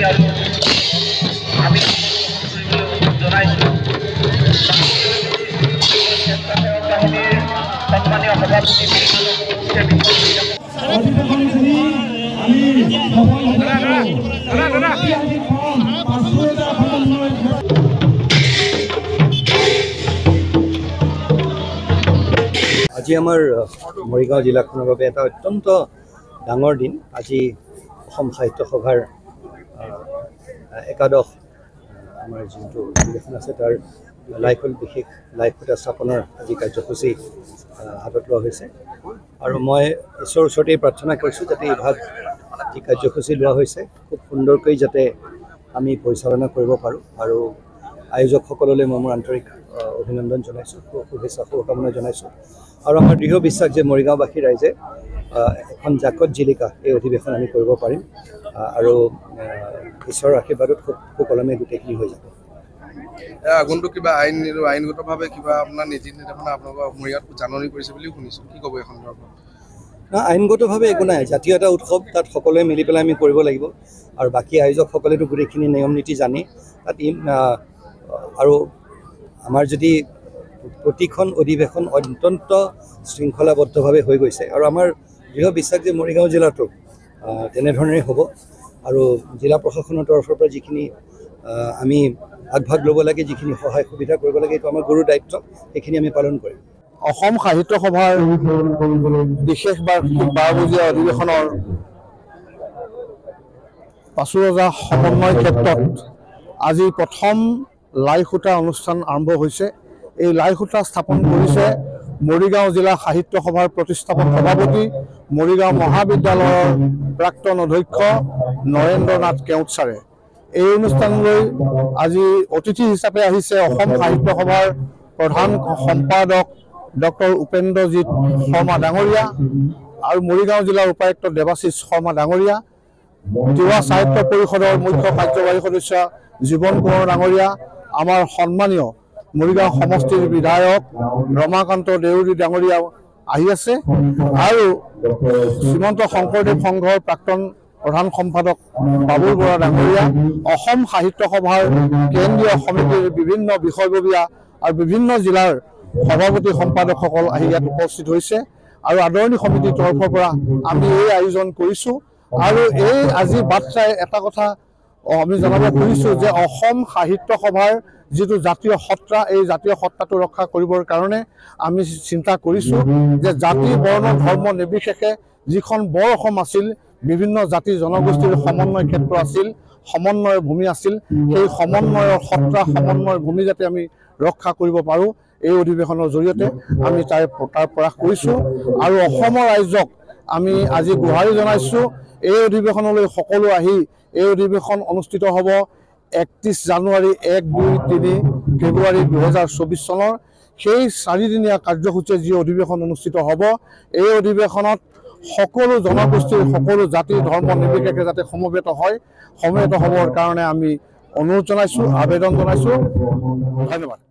আৰু আমি জনাইছোঁ স্বেচ্ছাসেৱক বাহিনীৰ আজি আমাৰ মৰিগাঁও জিলাখনৰ বাবে এটা অত্যন্ত ডাঙৰ দিন। আজি অসম সাহিত্য সভাৰ একাদশ আমাৰ যোনটো অধিৱেশন আছে তাৰ বিশেষ লাইখুটা স্থাপনৰ আজি কাৰ্যসূচী হাতত লোৱা হৈছে আৰু মই ঈশ্বৰৰ ওচৰতে প্ৰাৰ্থনা কৰিছোঁ যাতে এই ভাগ যি কাৰ্যসূচী লোৱা হৈছে খুব সুন্দৰকৈ যাতে আমি পৰিচালনা কৰিব পাৰোঁ আৰু আয়োজকসকললৈ মই মোৰ আন্তৰিক অভিনন্দন জনাইছোঁ, শুভেচ্ছা শুভকামনা জনাইছোঁ আৰু আমাৰ দৃঢ় বিশ্বাস যে মৰিগাঁওবাসী ৰাইজে এখন জাকত জিলিকা এই অধিৱেশন আমি কৰিব পাৰিম আৰু ঈশ্বৰৰ আশীৰ্বাদত খুব সুকলমে গোটেইখিনি হৈ যাব। আগন্তুক কিবা আইনগতভাৱে কিবা আপোনাৰ নীতি নিৰ্দেশনা আপোনালোকৰ মৰিগাঁৱত জাননী কৰিছে বুলি শুনিছোঁ, কি ক'ব এই সন্দৰ্ভত? আইনগতভাৱে একো নাই, জাতীয় এটা উৎসৱ, তাত সকলোৱে মিলি পেলাই আমি কৰিব লাগিব আৰু বাকী আয়োজকসকলেতো গোটেইখিনি নিয়ম নীতি জানি তাত আৰু আমাৰ যদি প্ৰতিখন অধিৱেশন অত্যন্ত শৃংখলাবদ্ধভাৱে হৈ গৈছে আৰু আমাৰ দৃঢ় বিশ্বাস যে মৰিগাঁও জিলাতো তেনেধৰণেই হ'ব আৰু জিলা প্ৰশাসনৰ তৰফৰ পৰা যিখিনি আমি আগভাগ ল'ব লাগে, যিখিনি সহায় সুবিধা কৰিব লাগে, এইটো আমাৰ গুৰু দায়িত্ব, সেইখিনি আমি পালন কৰিম। অসম সাহিত্য সভাৰ বিশেষ বাৰবজীয়া অধিৱেশনৰ পাছুৰজা সমন্বয় ক্ষেত্ৰত আজি প্ৰথম লাইখুটা অনুষ্ঠান আৰম্ভ হৈছে। এই লাইখুটা স্থাপন কৰিছে মৰিগাঁও জিলা সাহিত্য সভাৰ প্ৰতিষ্ঠাপক সভাপতি, মৰিগাঁও মহাবিদ্যালয়ৰ প্ৰাক্তন অধ্যক্ষ নৰেন্দ্ৰ নাথ কেওট ছাৰে। এই অনুষ্ঠানলৈ আজি অতিথি হিচাপে আহিছে অসম সাহিত্য সভাৰ প্ৰধান সম্পাদক ডক্টৰ উপেন্দ্ৰজিৎ শৰ্মা ডাঙৰীয়া আৰু মৰিগাঁও জিলাৰ উপায়ুক্ত দেৱাশীষ শৰ্মা ডাঙৰীয়া, তিৱা সাহিত্য পৰিষদৰ মুখ্য কাৰ্যবাহী সদস্য জীৱন কোঁৱৰ ডাঙৰীয়া, আমাৰ সন্মানীয় মৰিগাঁও সমষ্টিৰ বিধায়ক ৰমাকান্ত দেউৰী ডাঙৰীয়াও আহি আছে আৰু শ্ৰীমন্ত শংকৰদেৱ সংঘৰ প্ৰাক্তন প্ৰধান সম্পাদক বাবুল বৰা ডাঙৰীয়া, অসম সাহিত্য সভাৰ কেন্দ্ৰীয় সমিতিৰ বিভিন্ন বিষয়ববীয়া আৰু বিভিন্ন জিলাৰ সভাপতি সম্পাদকসকল আহি ইয়াত উপস্থিত হৈছে আৰু আদৰণি সমিতিৰ তৰফৰ পৰা আমি এই আয়োজন কৰিছোঁ আৰু এই আজি বাৰ্তাই এটা কথা আমি জনাব খুজিছোঁ যে অসম সাহিত্য সভাৰ যিটো জাতীয় সত্তা, এই জাতীয় সত্তাটো ৰক্ষা কৰিবৰ কাৰণে আমি চিন্তা কৰিছোঁ যে জাতি বৰ্ণ ধৰ্ম নিৰ্বিশেষে যিখন বৰ অসম আছিল, বিভিন্ন জাতি জনগোষ্ঠীৰ সমন্বয় ক্ষেত্ৰ আছিল, সমন্বয়ৰ ভূমি আছিল, সেই সমন্বয়ৰ সত্তা সমন্বয়ৰ ভূমি যাতে আমি ৰক্ষা কৰিব পাৰোঁ এই অধিৱেশনৰ জৰিয়তে আমি তাৰ প্ৰয়াস কৰিছোঁ আৰু অসমৰ ৰাইজক আমি আজি গুহাৰি জনাইছোঁ এই অধিৱেশনলৈ সকলো আহি এই অধিৱেশন অনুষ্ঠিত হ'ব 31 জানুৱাৰী, 1, 2, 3 ফেব্ৰুৱাৰী 2024 চনৰ সেই 4দিনীয়া কাৰ্যসূচীৰে যি অধিৱেশন অনুষ্ঠিত হ'ব। এই অধিৱেশনত সকলো জনগোষ্ঠীৰ সকলো জাতি ধৰ্ম নিৰ্বিশেষে যাতে সমবেত হ'বৰ কাৰণে আমি অনুৰোধ জনাইছোঁ, আবেদন জনাইছোঁ। ধন্যবাদ।